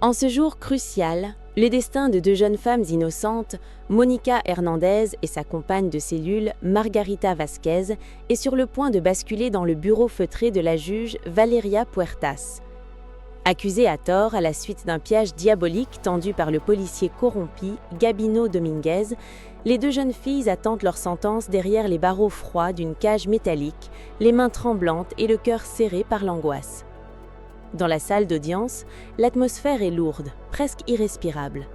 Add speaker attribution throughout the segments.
Speaker 1: En ce jour crucial, le destin de deux jeunes femmes innocentes, Mónica Hernández et sa compagne de cellule, Margarita Vázquez, est sur le point de basculer dans le bureau feutré de la juge Valeria Puertas. Accusées à tort à la suite d'un piège diabolique tendu par le policier corrompu Gabino Dominguez, les deux jeunes filles attendent leur sentence derrière les barreaux froids d'une cage métallique, les mains tremblantes et le cœur serré par l'angoisse. Dans la salle d'audience, l'atmosphère est lourde, presque irrespirable.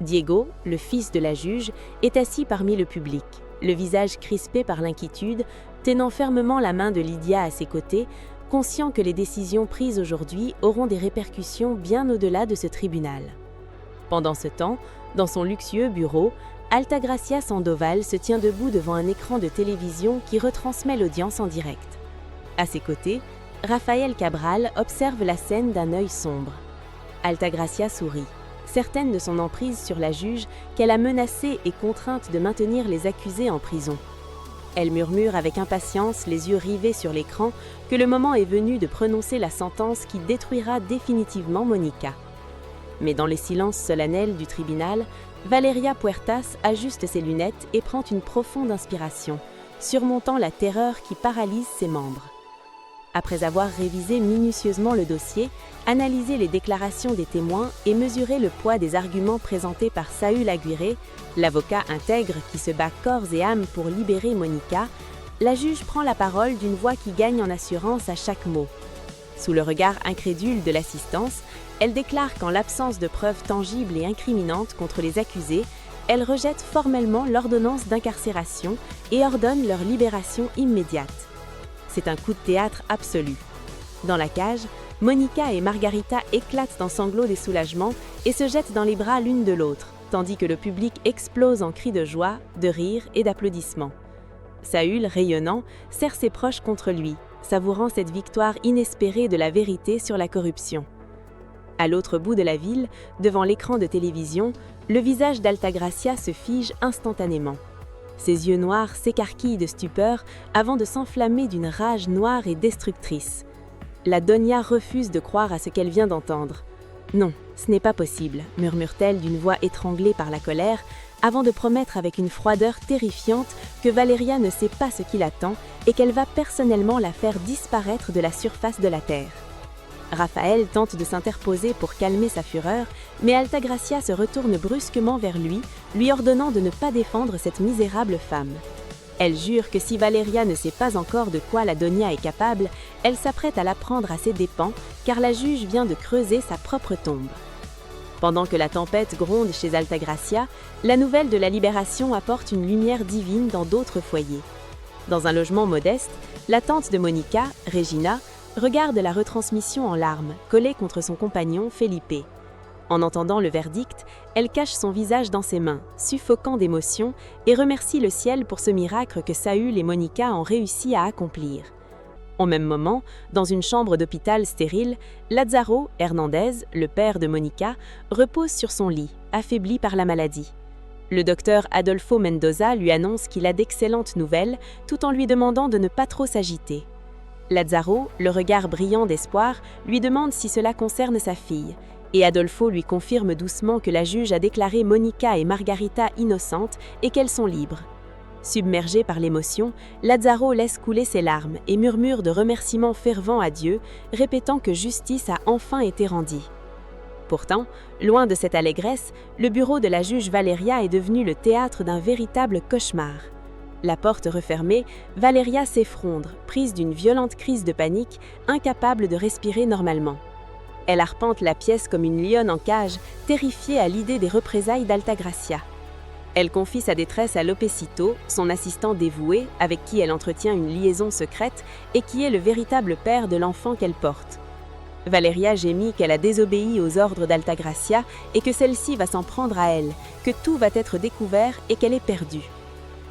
Speaker 1: Diego, le fils de la juge, est assis parmi le public, le visage crispé par l'inquiétude, tenant fermement la main de Lydia à ses côtés, conscient que les décisions prises aujourd'hui auront des répercussions bien au-delà de ce tribunal. Pendant ce temps, dans son luxueux bureau, Altagracia Sandoval se tient debout devant un écran de télévision qui retransmet l'audience en direct. À ses côtés, Rafael Cabral observe la scène d'un œil sombre. Altagracia sourit, certaine de son emprise sur la juge qu'elle a menacée et contrainte de maintenir les accusés en prison. Elle murmure avec impatience, les yeux rivés sur l'écran, que le moment est venu de prononcer la sentence qui détruira définitivement Mónica. Mais dans les silences solennels du tribunal, Valeria Puertas ajuste ses lunettes et prend une profonde inspiration, surmontant la terreur qui paralyse ses membres. Après avoir révisé minutieusement le dossier, analysé les déclarations des témoins et mesuré le poids des arguments présentés par Saúl Aguirre, l'avocat intègre qui se bat corps et âme pour libérer Mónica, la juge prend la parole d'une voix qui gagne en assurance à chaque mot. Sous le regard incrédule de l'assistance, elle déclare qu'en l'absence de preuves tangibles et incriminantes contre les accusés, elle rejette formellement l'ordonnance d'incarcération et ordonne leur libération immédiate. C'est un coup de théâtre absolu. Dans la cage, Mónica et Margarita éclatent en sanglots des soulagements et se jettent dans les bras l'une de l'autre, tandis que le public explose en cris de joie, de rire et d'applaudissements. Saúl, rayonnant, serre ses proches contre lui, savourant cette victoire inespérée de la vérité sur la corruption. À l'autre bout de la ville, devant l'écran de télévision, le visage d'Altagracia se fige instantanément. Ses yeux noirs s'écarquillent de stupeur avant de s'enflammer d'une rage noire et destructrice. La Doña refuse de croire à ce qu'elle vient d'entendre. « Non, ce n'est pas possible », murmure-t-elle d'une voix étranglée par la colère, avant de promettre avec une froideur terrifiante que Valeria ne sait pas ce qui l'attend et qu'elle va personnellement la faire disparaître de la surface de la terre. Rafael tente de s'interposer pour calmer sa fureur, mais Altagracia se retourne brusquement vers lui, lui ordonnant de ne pas défendre cette misérable femme. Elle jure que si Valeria ne sait pas encore de quoi la Doña est capable, elle s'apprête à la prendre à ses dépens, car la juge vient de creuser sa propre tombe. Pendant que la tempête gronde chez Altagracia, la nouvelle de la libération apporte une lumière divine dans d'autres foyers. Dans un logement modeste, la tante de Mónica, Regina, regarde la retransmission en larmes, collée contre son compagnon Felipe. En entendant le verdict, elle cache son visage dans ses mains, suffocant d'émotion, et remercie le ciel pour ce miracle que Saúl et Mónica ont réussi à accomplir. Au même moment, dans une chambre d'hôpital stérile, Lázaro Hernández, le père de Mónica, repose sur son lit, affaibli par la maladie. Le docteur Adolfo Mendoza lui annonce qu'il a d'excellentes nouvelles, tout en lui demandant de ne pas trop s'agiter. Lázaro, le regard brillant d'espoir, lui demande si cela concerne sa fille, et Adolfo lui confirme doucement que la juge a déclaré Mónica et Margarita innocentes et qu'elles sont libres. Submergé par l'émotion, Lázaro laisse couler ses larmes et murmure de remerciements fervents à Dieu, répétant que justice a enfin été rendue. Pourtant, loin de cette allégresse, le bureau de la juge Valeria est devenu le théâtre d'un véritable cauchemar. La porte refermée, Valeria s'effondre, prise d'une violente crise de panique, incapable de respirer normalement. Elle arpente la pièce comme une lionne en cage, terrifiée à l'idée des représailles d'Altagracia. Elle confie sa détresse à Lopecito, son assistant dévoué, avec qui elle entretient une liaison secrète et qui est le véritable père de l'enfant qu'elle porte. Valeria gémit qu'elle a désobéi aux ordres d'Altagracia et que celle-ci va s'en prendre à elle, que tout va être découvert et qu'elle est perdue.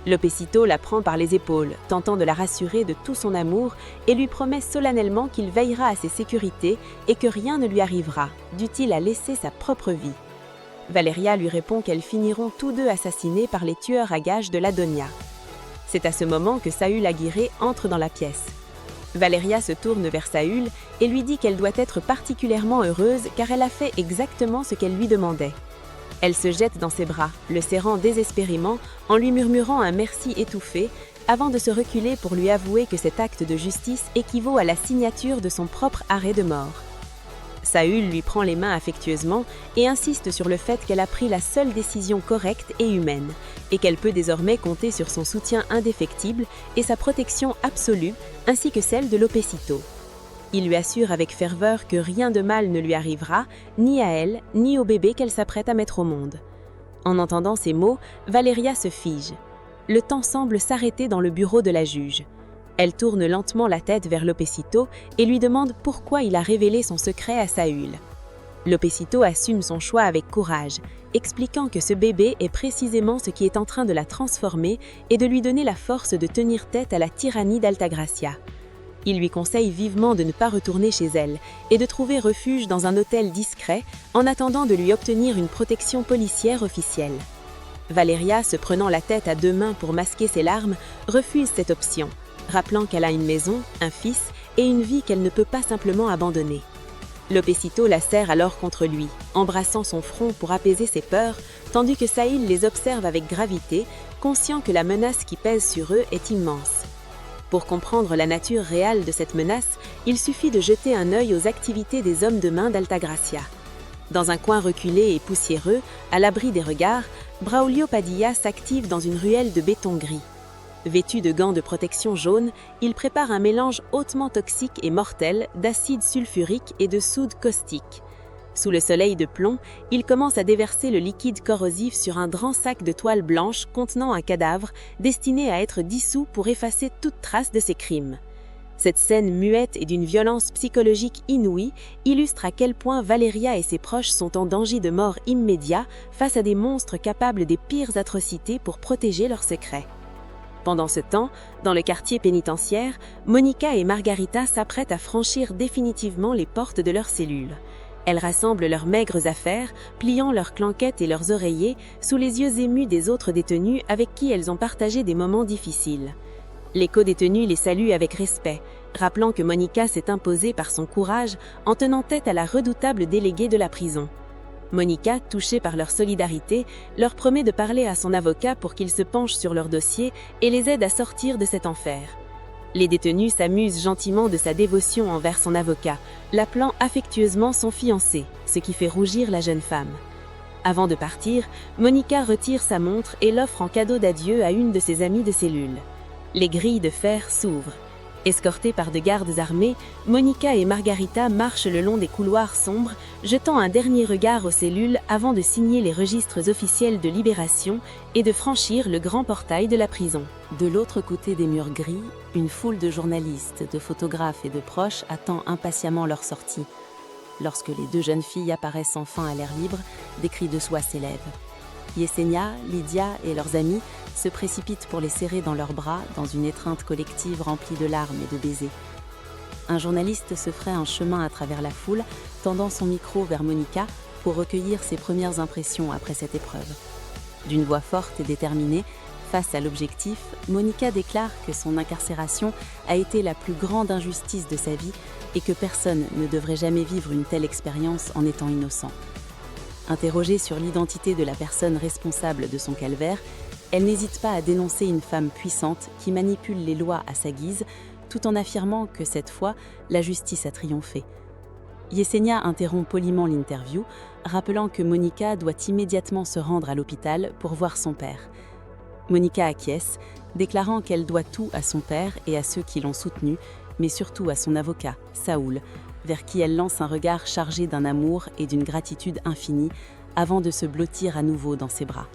Speaker 1: Lopecito la prend par les épaules, tentant de la rassurer de tout son amour et lui promet solennellement qu'il veillera à ses sécurités et que rien ne lui arrivera, dût-il à laisser sa propre vie. Valeria lui répond qu'elles finiront tous deux assassinés par les tueurs à gages de la Doña. C'est à ce moment que Saúl Aguirre entre dans la pièce. Valeria se tourne vers Saül et lui dit qu'elle doit être particulièrement heureuse car elle a fait exactement ce qu'elle lui demandait. Elle se jette dans ses bras, le serrant désespérément en lui murmurant un merci étouffé, avant de se reculer pour lui avouer que cet acte de justice équivaut à la signature de son propre arrêt de mort. Saül lui prend les mains affectueusement et insiste sur le fait qu'elle a pris la seule décision correcte et humaine, et qu'elle peut désormais compter sur son soutien indéfectible et sa protection absolue, ainsi que celle de Lopecito. Il lui assure avec ferveur que rien de mal ne lui arrivera, ni à elle, ni au bébé qu'elle s'apprête à mettre au monde. En entendant ces mots, Valeria se fige. Le temps semble s'arrêter dans le bureau de la juge. Elle tourne lentement la tête vers Lopecito et lui demande pourquoi il a révélé son secret à Saül. Lopecito assume son choix avec courage, expliquant que ce bébé est précisément ce qui est en train de la transformer et de lui donner la force de tenir tête à la tyrannie d'Altagracia. Il lui conseille vivement de ne pas retourner chez elle et de trouver refuge dans un hôtel discret en attendant de lui obtenir une protection policière officielle. Valeria, se prenant la tête à deux mains pour masquer ses larmes, refuse cette option, rappelant qu'elle a une maison, un fils et une vie qu'elle ne peut pas simplement abandonner. Lopecito la serre alors contre lui, embrassant son front pour apaiser ses peurs, tandis que Saül les observe avec gravité, conscient que la menace qui pèse sur eux est immense. Pour comprendre la nature réelle de cette menace, il suffit de jeter un œil aux activités des hommes de main d'Altagracia. Dans un coin reculé et poussiéreux, à l'abri des regards, Braulio Padilla s'active dans une ruelle de béton gris. Vêtu de gants de protection jaune, il prépare un mélange hautement toxique et mortel d'acide sulfurique et de soude caustique. Sous le soleil de plomb, il commence à déverser le liquide corrosif sur un grand sac de toile blanche contenant un cadavre destiné à être dissous pour effacer toute trace de ses crimes. Cette scène muette et d'une violence psychologique inouïe illustre à quel point Valeria et ses proches sont en danger de mort immédiat face à des monstres capables des pires atrocités pour protéger leurs secrets. Pendant ce temps, dans le quartier pénitentiaire, Monica et Margarita s'apprêtent à franchir définitivement les portes de leur cellule. Elles rassemblent leurs maigres affaires, pliant leurs clanquettes et leurs oreillers sous les yeux émus des autres détenus avec qui elles ont partagé des moments difficiles. Les co-détenus les saluent avec respect, rappelant que Monica s'est imposée par son courage en tenant tête à la redoutable déléguée de la prison. Monica, touchée par leur solidarité, leur promet de parler à son avocat pour qu'il se penche sur leur dossier et les aide à sortir de cet enfer. Les détenus s'amusent gentiment de sa dévotion envers son avocat, l'appelant affectueusement son fiancé, ce qui fait rougir la jeune femme. Avant de partir, Monica retire sa montre et l'offre en cadeau d'adieu à une de ses amies de cellule. Les grilles de fer s'ouvrent. Escortées par de gardes armés, Monica et Margarita marchent le long des couloirs sombres, jetant un dernier regard aux cellules avant de signer les registres officiels de libération et de franchir le grand portail de la prison. De l'autre côté des murs gris, une foule de journalistes, de photographes et de proches attend impatiemment leur sortie. Lorsque les deux jeunes filles apparaissent enfin à l'air libre, des cris de joie s'élèvent. Yesenia, Lydia et leurs amis se précipitent pour les serrer dans leurs bras dans une étreinte collective remplie de larmes et de baisers. Un journaliste se ferait un chemin à travers la foule, tendant son micro vers Monica pour recueillir ses premières impressions après cette épreuve. D'une voix forte et déterminée, face à l'objectif, Monica déclare que son incarcération a été la plus grande injustice de sa vie et que personne ne devrait jamais vivre une telle expérience en étant innocent. Interrogée sur l'identité de la personne responsable de son calvaire, elle n'hésite pas à dénoncer une femme puissante qui manipule les lois à sa guise, tout en affirmant que cette fois, la justice a triomphé. Yesenia interrompt poliment l'interview, rappelant que Monica doit immédiatement se rendre à l'hôpital pour voir son père. Monica acquiesce, déclarant qu'elle doit tout à son père et à ceux qui l'ont soutenue, mais surtout à son avocat, Saül, vers qui elle lance un regard chargé d'un amour et d'une gratitude infinie, avant de se blottir à nouveau dans ses bras.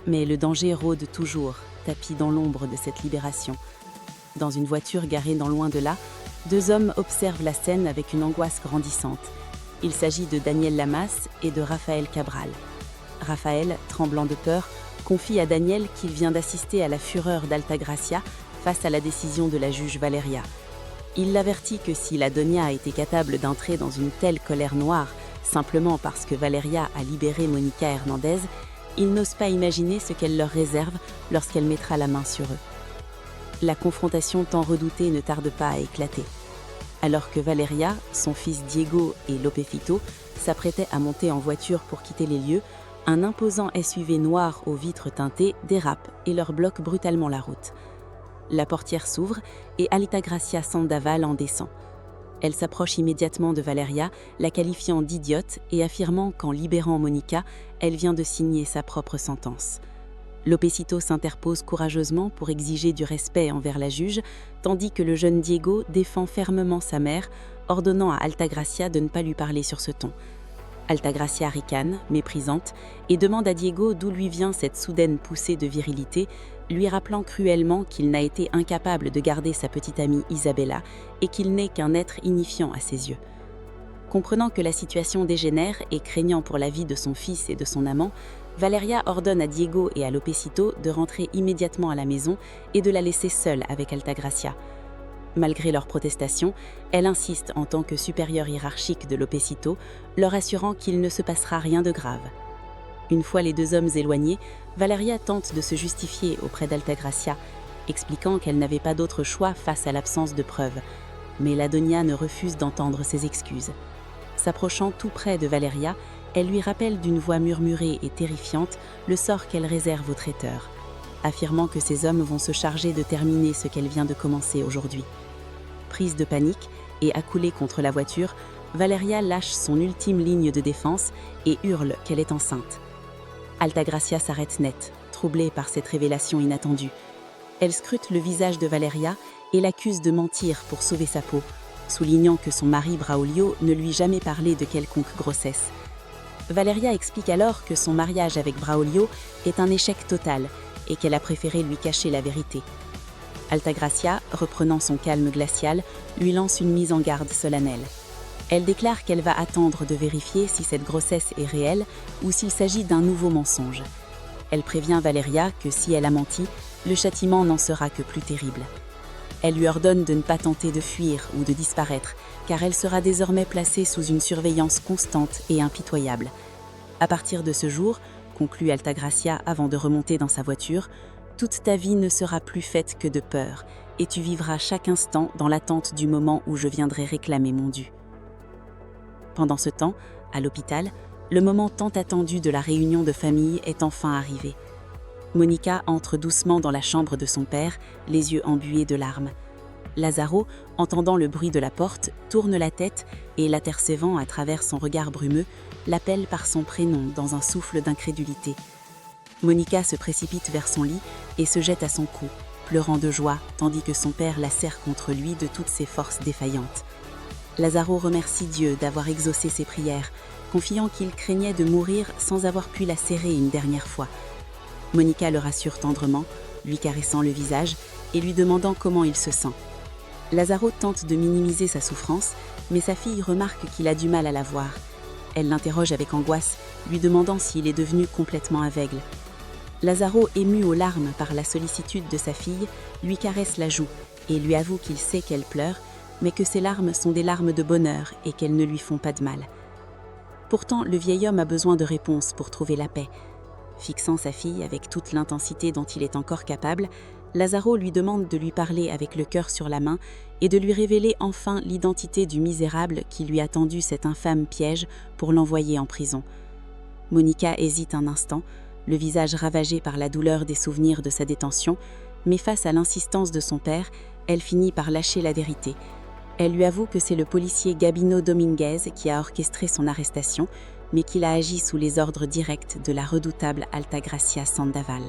Speaker 1: Mais le danger rôde toujours, tapi dans l'ombre de cette libération. Dans une voiture garée non loin de là, deux hommes observent la scène avec une angoisse grandissante. Il s'agit de Daniel Lamas et de Rafael Cabral. Rafael, tremblant de peur, confie à Daniel qu'il vient d'assister à la fureur d'Altagracia face à la décision de la juge Valeria. Il l'avertit que si la Doña était capable d'entrer dans une telle colère noire simplement parce que Valeria a libéré Monica Hernandez, il n'ose pas imaginer ce qu'elle leur réserve lorsqu'elle mettra la main sur eux. La confrontation tant redoutée ne tarde pas à éclater. Alors que Valeria, son fils Diego et Lopefito s'apprêtaient à monter en voiture pour quitter les lieux, un imposant SUV noir aux vitres teintées dérape et leur bloque brutalement la route. La portière s'ouvre et Altagracia Sandoval en descend. Elle s'approche immédiatement de Valeria, la qualifiant d'idiote et affirmant qu'en libérant Monica, elle vient de signer sa propre sentence. Lopecito s'interpose courageusement pour exiger du respect envers la juge, tandis que le jeune Diego défend fermement sa mère, ordonnant à Altagracia de ne pas lui parler sur ce ton. Altagracia ricane, méprisante, et demande à Diego d'où lui vient cette soudaine poussée de virilité, lui rappelant cruellement qu'il n'a été incapable de garder sa petite amie Isabella et qu'il n'est qu'un être innifiant à ses yeux. Comprenant que la situation dégénère et craignant pour la vie de son fils et de son amant, Valeria ordonne à Diego et à Lopecito de rentrer immédiatement à la maison et de la laisser seule avec Altagracia. Malgré leurs protestations, elle insiste en tant que supérieure hiérarchique de Lopecito, leur assurant qu'il ne se passera rien de grave. Une fois les deux hommes éloignés, Valeria tente de se justifier auprès d'Altagracia, expliquant qu'elle n'avait pas d'autre choix face à l'absence de preuves. Mais la Donia refuse d'entendre ses excuses. S'approchant tout près de Valeria, elle lui rappelle d'une voix murmurée et terrifiante le sort qu'elle réserve aux traiteurs, affirmant que ces hommes vont se charger de terminer ce qu'elle vient de commencer aujourd'hui. Prise de panique et accoulée contre la voiture, Valeria lâche son ultime ligne de défense et hurle qu'elle est enceinte. Altagracia s'arrête net, troublée par cette révélation inattendue. Elle scrute le visage de Valeria et l'accuse de mentir pour sauver sa peau, soulignant que son mari Braulio ne lui jamais parlé de quelconque grossesse. Valeria explique alors que son mariage avec Braulio est un échec total et qu'elle a préféré lui cacher la vérité. Altagracia, reprenant son calme glacial, lui lance une mise en garde solennelle. Elle déclare qu'elle va attendre de vérifier si cette grossesse est réelle ou s'il s'agit d'un nouveau mensonge. Elle prévient Valeria que si elle a menti, le châtiment n'en sera que plus terrible. Elle lui ordonne de ne pas tenter de fuir ou de disparaître, car elle sera désormais placée sous une surveillance constante et impitoyable. À partir de ce jour, conclut Altagracia avant de remonter dans sa voiture, toute ta vie ne sera plus faite que de peur, et tu vivras chaque instant dans l'attente du moment où je viendrai réclamer mon dû. Pendant ce temps, à l'hôpital, le moment tant attendu de la réunion de famille est enfin arrivé. Monica entre doucement dans la chambre de son père, les yeux embués de larmes. Lazaro, entendant le bruit de la porte, tourne la tête et, l'apercevant à travers son regard brumeux, l'appelle par son prénom dans un souffle d'incrédulité. Monica se précipite vers son lit et se jette à son cou, pleurant de joie, tandis que son père la serre contre lui de toutes ses forces défaillantes. Lazaro remercie Dieu d'avoir exaucé ses prières, confiant qu'il craignait de mourir sans avoir pu la serrer une dernière fois. Monica le rassure tendrement, lui caressant le visage et lui demandant comment il se sent. Lazaro tente de minimiser sa souffrance, mais sa fille remarque qu'il a du mal à la voir. Elle l'interroge avec angoisse, lui demandant s'il est devenu complètement aveugle. Lazaro, ému aux larmes par la sollicitude de sa fille, lui caresse la joue et lui avoue qu'il sait qu'elle pleure, mais que ces larmes sont des larmes de bonheur et qu'elles ne lui font pas de mal. Pourtant, le vieil homme a besoin de réponses pour trouver la paix. Fixant sa fille avec toute l'intensité dont il est encore capable, Lazaro lui demande de lui parler avec le cœur sur la main et de lui révéler enfin l'identité du misérable qui lui a tendu cet infâme piège pour l'envoyer en prison. Monica hésite un instant, le visage ravagé par la douleur des souvenirs de sa détention, mais face à l'insistance de son père, elle finit par lâcher la vérité. Elle lui avoue que c'est le policier Gabino Dominguez qui a orchestré son arrestation, mais qu'il a agi sous les ordres directs de la redoutable Altagracia Sandoval.